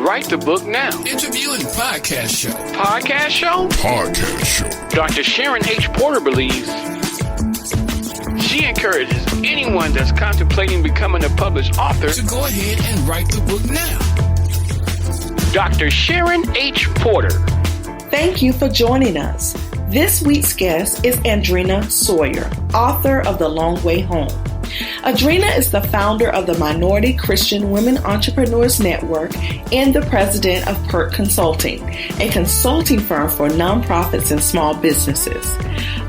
Write the book now. Interviewing podcast show. Podcast show? Podcast show. Dr. Sharon H. Porter believes she encourages anyone that's contemplating becoming a published author to go ahead and write the book now. Dr. Sharon H. Porter. Thank you for joining us. This week's guest is Andrena Sawyer, author of The Long Way Home. Andrena is the founder of the Minority Christian Women Entrepreneurs Network and the president of P.E.R.K Consulting, a consulting firm for nonprofits and small businesses.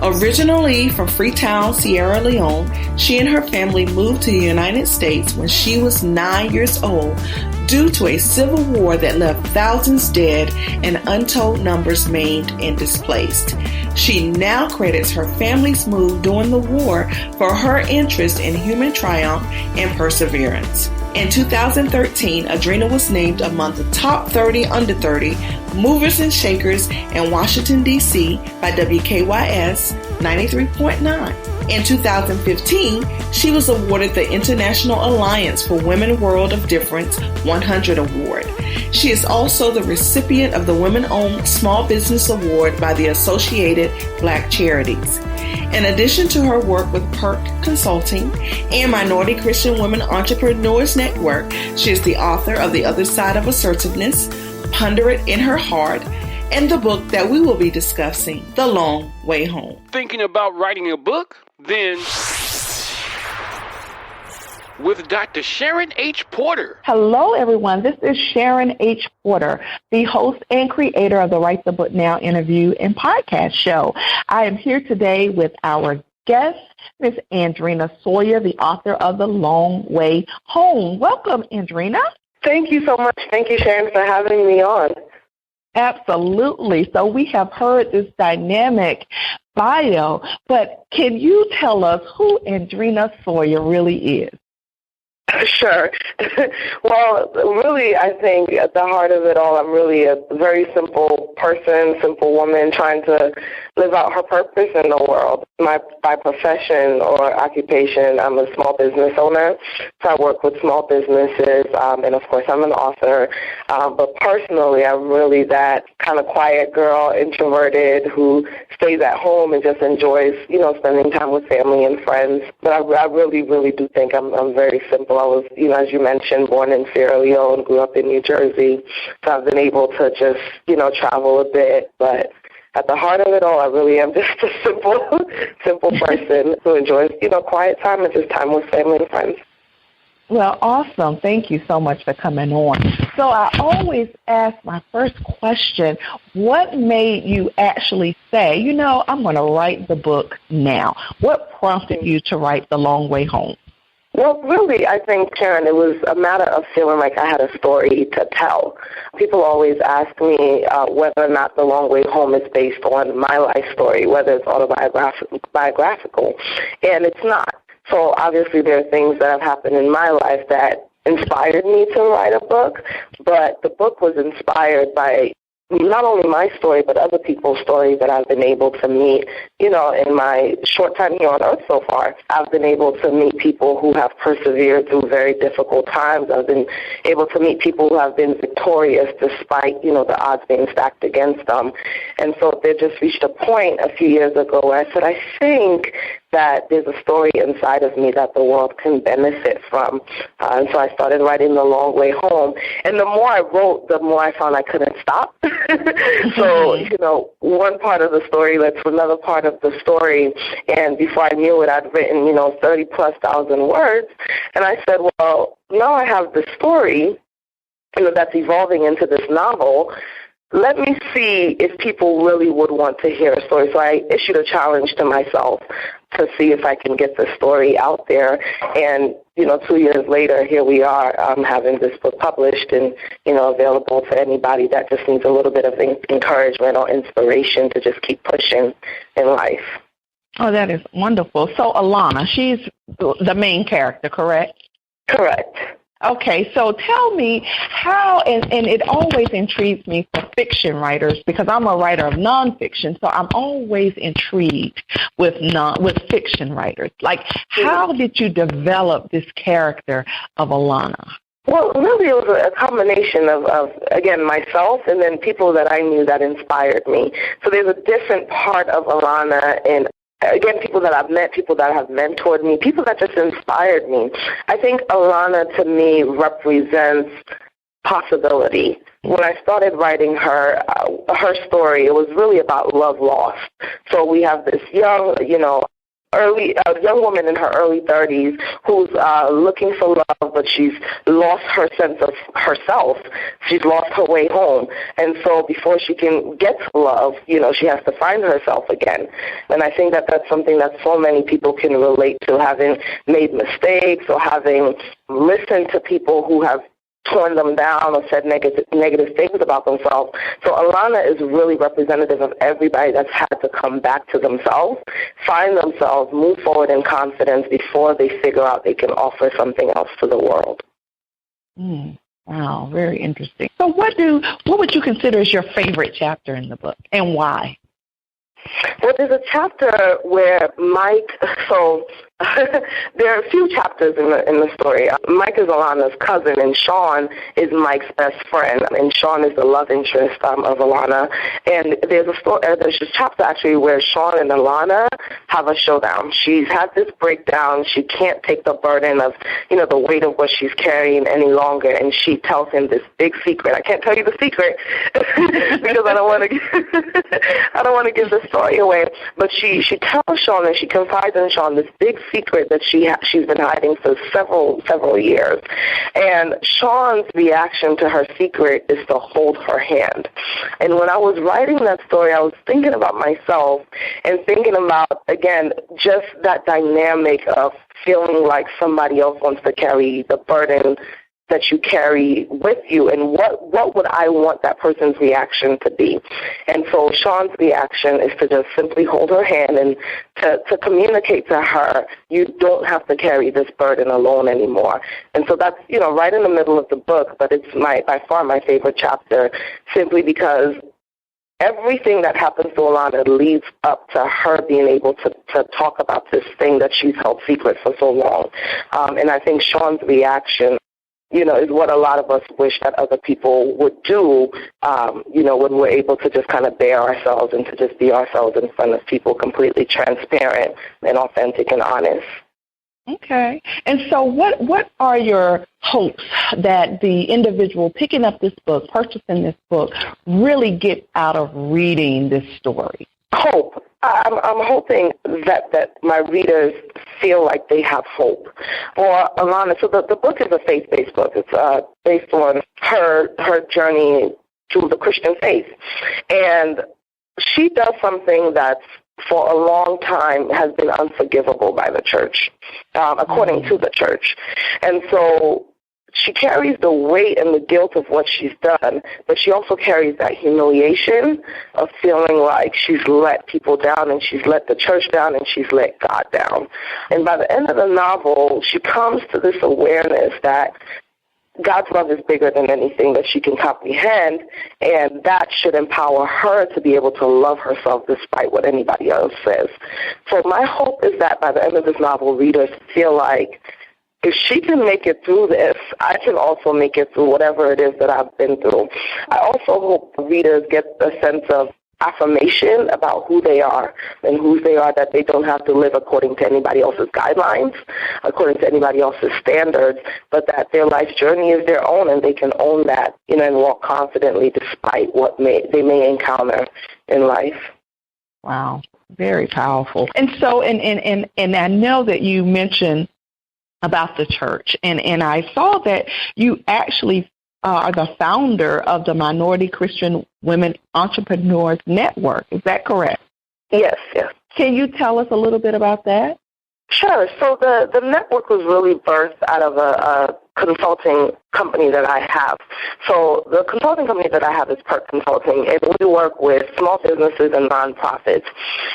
Originally from Freetown, Sierra Leone, she and her family moved to the United States when she was 9 years old due to a civil war that left thousands dead and untold numbers maimed and displaced. She now credits her family's move during the war for her interest in human triumph and perseverance. In 2013, Andrena was named among the top 30 under 30 movers and shakers in Washington, D.C. by WKYS 93.9. In 2015, she was awarded the International Alliance for Women World of Difference 100 Award. She is also the recipient of the Women-Owned Small Business Award by the Associated Black Charities. In addition to her work with P.E.R.K Consulting and Minority Christian Women Entrepreneurs Network, she is the author of The Other Side of Assertiveness, Ponder It in Her Heart, and the book that we will be discussing, The Long Way Home. Thinking about writing a book? Then with Dr. Sharon H. Porter. Hello, everyone. This is Sharon H. Porter, the host and creator of the Write the Book Now interview and podcast show. I am here today with our guest, Ms. Andrena Sawyer, the author of The Long Way Home. Welcome, Andrena. Thank you so much. Thank you, Sharon, for having me on. Absolutely. So we have heard this dynamic bio, but can you tell us who Andrena Sawyer really is? Sure. Well, really, I think at the heart of it all, I'm really a very simple person, simple woman trying to live out her purpose in the world. By profession or occupation, I'm a small business owner, so I work with small businesses, and of course I'm an author. But personally, I'm really that kind of quiet girl, introverted, who stays at home and just enjoys, spending time with family and friends. But I really, really do think I'm very simple. I was, as you mentioned, born in Sierra Leone, grew up in New Jersey, so I've been able to just, travel a bit, but at the heart of it all, I really am just a simple person who enjoys, quiet time and just time with family and friends. Well, awesome. Thank you so much for coming on. So I always ask my first question, what made you actually say, I'm going to write the book now? What prompted you to write The Long Way Home? Well, really, I think, Karen, it was a matter of feeling like I had a story to tell. People always ask me whether or not The Long Way Home is based on my life story, whether it's autobiographical, and it's not. So obviously there are things that have happened in my life that inspired me to write a book, but the book was inspired by not only my story, but other people's stories that I've been able to meet, in my short time here on Earth so far. I've been able to meet people who have persevered through very difficult times. I've been able to meet people who have been victorious despite, the odds being stacked against them. And so they just reached a point a few years ago where I said, I think that there's a story inside of me that the world can benefit from. And so I started writing The Long Way Home. And the more I wrote, the more I found I couldn't stop. So, one part of the story led to another part of the story. And before I knew it, I'd written, 30,000+ words. And I said, well, now I have this story, that's evolving into this novel. Let me see if people really would want to hear a story. So I issued a challenge to myself to see if I can get the story out there. And, 2 years later, here we are having this book published and, available to anybody that just needs a little bit of encouragement or inspiration to just keep pushing in life. Oh, that is wonderful. So Alana, she's the main character, correct? Correct. Okay, so tell me how, and it always intrigues me for fiction writers because I'm a writer of nonfiction, so I'm always intrigued with fiction writers. Like, how did you develop this character of Alana? Well, really, it was a combination of, again, myself and then people that I knew that inspired me. So there's a different part of Alana, and again, people that I've met, people that have mentored me, people that just inspired me. I think Alana, to me, represents possibility. When I started writing her story, it was really about love lost. So we have this young, young woman in her early 30s who's looking for love, but she's lost her sense of herself. She's lost her way home. And so before she can get to love, she has to find herself again. And I think that that's something that so many people can relate to, having made mistakes or having listened to people who have torn them down or said negative things about themselves. So Alana is really representative of everybody that's had to come back to themselves, find themselves, move forward in confidence before they figure out they can offer something else to the world. Wow, very interesting. So what would you consider as your favorite chapter in the book, and why? Well, there's a chapter where Mike, there are a few chapters in the story. Mike is Alana's cousin, and Sean is Mike's best friend, and Sean is the love interest of Alana. And there's a chapter actually where Sean and Alana have a showdown. She's had this breakdown. She can't take the burden of, the weight of what she's carrying any longer, and she tells him this big secret. I can't tell you the secret because I don't want to give the story away. But she tells Sean, and she confides in Sean this big secret that she's been hiding for several years. And Sean's reaction to her secret is to hold her hand. And when I was writing that story, I was thinking about myself and thinking about, again, just that dynamic of feeling like somebody else wants to carry the burden that you carry with you, and what would I want that person's reaction to be? And so Sean's reaction is to just simply hold her hand and to communicate to her, you don't have to carry this burden alone anymore. And so that's, right in the middle of the book, but it's by far my favorite chapter, simply because everything that happens to Alana leads up to her being able to talk about this thing that she's held secret for so long. And I think Sean's reaction, is what a lot of us wish that other people would do, when we're able to just kind of bear ourselves and to just be ourselves in front of people, completely transparent and authentic and honest. Okay. And so what are your hopes that the individual picking up this book, purchasing this book, really get out of reading this story? Hope. I'm hoping that my readers feel like they have hope. For Alana, so the book is a faith-based book. It's based on her journey to the Christian faith. And she does something that's for a long time has been unforgivable by the church, according to the church. And so she carries the weight and the guilt of what she's done, but she also carries that humiliation of feeling like she's let people down and she's let the church down and she's let God down. And by the end of the novel, she comes to this awareness that God's love is bigger than anything that she can comprehend, and that should empower her to be able to love herself despite what anybody else says. So my hope is that by the end of this novel, readers feel like if she can make it through this, I can also make it through whatever it is that I've been through. I also hope readers get a sense of affirmation about who they are and whose they are, that they don't have to live according to anybody else's guidelines, according to anybody else's standards, but that their life journey is their own and they can own that, and walk confidently despite what they may encounter in life. Wow, very powerful. And so, and I know that you mentioned about the church, and I saw that you actually are the founder of the Minority Christian Women Entrepreneurs Network. Is that correct? Yes. Can you tell us a little bit about that? Sure. So the network was really birthed out of a consulting company that I have. So the consulting company that I have is P.E.R.K Consulting, and we work with small businesses and nonprofits.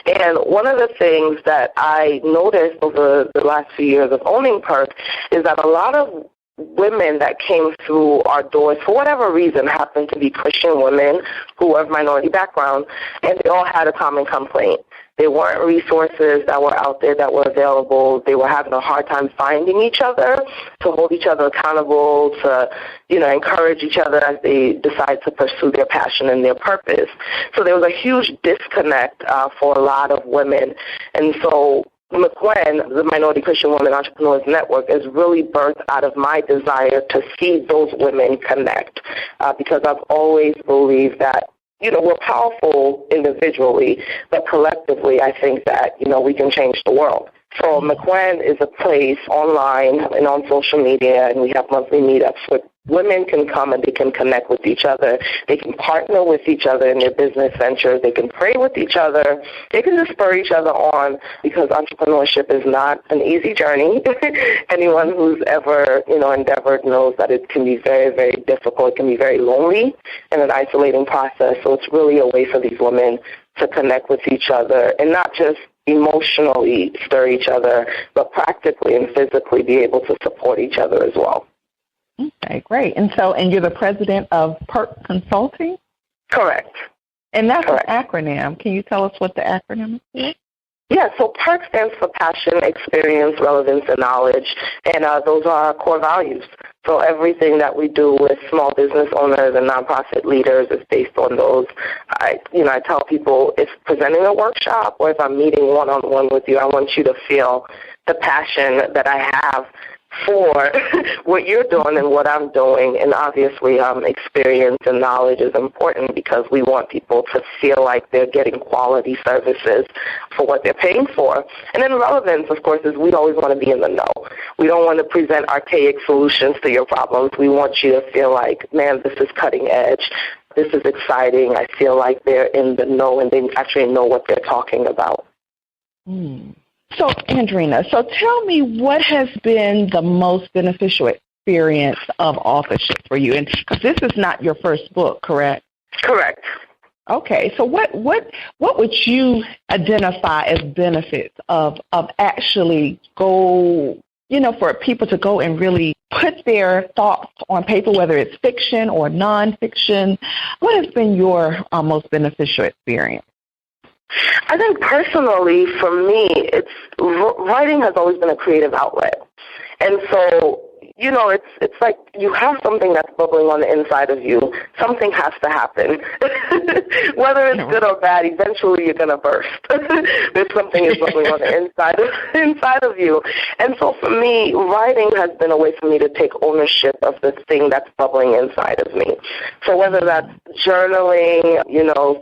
And one of the things that I noticed over the last few years of owning P.E.R.K is that a lot of women that came through our doors, for whatever reason, happened to be Christian women who were of minority background, and they all had a common complaint. There weren't resources that were out there that were available. They were having a hard time finding each other, to hold each other accountable, to, encourage each other as they decide to pursue their passion and their purpose. So there was a huge disconnect for a lot of women. And so MCWEN, the Minority Christian Women Entrepreneurs Network, is really birthed out of my desire to see those women connect, because I've always believed that, we're powerful individually, but collectively I think that, we can change the world. So MCWEN is a place online and on social media, and we have monthly meetups where women can come and they can connect with each other. They can partner with each other in their business ventures. They can pray with each other. They can just spur each other on, because entrepreneurship is not an easy journey. Anyone who's ever, endeavored knows that it can be very, very difficult. It can be very lonely and an isolating process. So it's really a way for these women to connect with each other and not just emotionally stir each other, but practically and physically be able to support each other as well. Okay, great. And you're the president of P.E.R.K Consulting? Correct. And that's Correct. an acronym. Can you tell us what the acronym is? Yeah, so P.E.R.K stands for Passion, Experience, Relevance, and Knowledge, and those are our core values. So everything that we do with small business owners and nonprofit leaders is based on those. I tell people, if presenting a workshop or if I'm meeting one-on-one with you, I want you to feel the passion that I have for what you're doing and what I'm doing. And obviously experience and knowledge is important, because we want people to feel like they're getting quality services for what they're paying for. And then relevance, of course, is we always want to be in the know. We don't want to present archaic solutions to your problems. We want you to feel like, man, this is cutting edge. This is exciting. I feel like they're in the know and they actually know what they're talking about. So, Andrena, tell me, what has been the most beneficial experience of authorship for you? And because this is not your first book, correct? Correct. Okay, so what would you identify as benefits of actually for people to go and really put their thoughts on paper, whether it's fiction or nonfiction? What has been your most beneficial experience? I think personally, for me, writing has always been a creative outlet. And so, it's like you have something that's bubbling on the inside of you. Something has to happen. Whether it's good or bad, eventually you're going to burst. There's something is bubbling on the inside of you. And so for me, writing has been a way for me to take ownership of the thing that's bubbling inside of me. So whether that's journaling,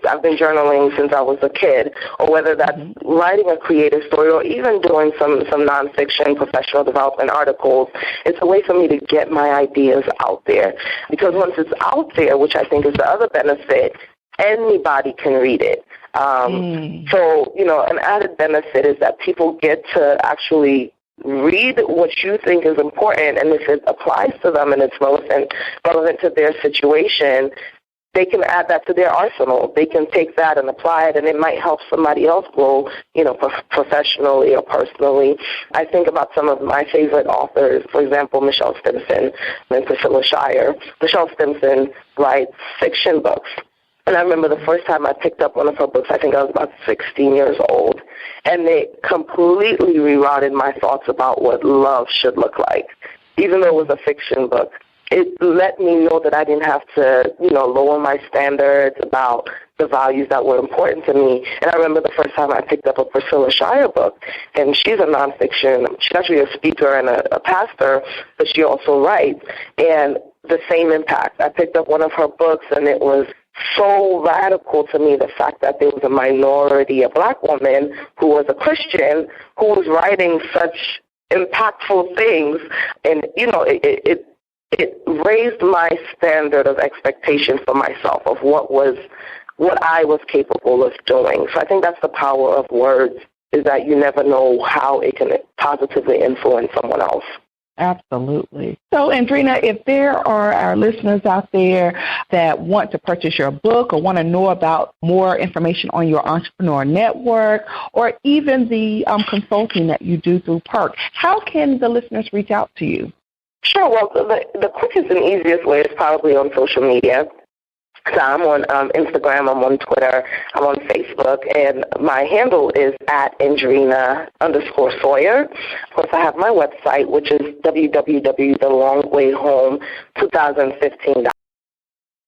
I've been journaling since I was a kid, or whether that's writing a creative story, or even doing some nonfiction professional development articles, it's a way for me to get my ideas out there. Because once it's out there, which I think is the other benefit, anybody can read it. So, an added benefit is that people get to actually read what you think is important, and if it applies to them and it's relevant to their situation, they can add that to their arsenal. They can take that and apply it, and it might help somebody else grow, professionally or personally. I think about some of my favorite authors, for example, Michelle Stimson and Priscilla Shirer. Michelle Stimson writes fiction books. And I remember the first time I picked up one of her books, I think I was about 16 years old, and it completely rerouted my thoughts about what love should look like. Even though it was a fiction book, it let me know that I didn't have to, lower my standards about the values that were important to me. And I remember the first time I picked up a Priscilla Shirer book, and she's a nonfiction. She's actually a speaker and a pastor, but she also writes. And the same impact. I picked up one of her books, and it was so radical to me, the fact that there was a minority, a black woman who was a Christian, who was writing such impactful things. And, it raised my standard of expectation for myself of what I was capable of doing. So I think that's the power of words, is that you never know how it can positively influence someone else. Absolutely. So, Andrena, if there are our listeners out there that want to purchase your book or want to know about more information on your entrepreneur network, or even the consulting that you do through P.E.R.K, how can the listeners reach out to you? Sure. Well, the quickest and easiest way is probably on social media. So I'm on Instagram, I'm on Twitter, I'm on Facebook, and my handle is at Andrena_Sawyer. Of course, I have my website, which is www.thelongwayhome2015.com.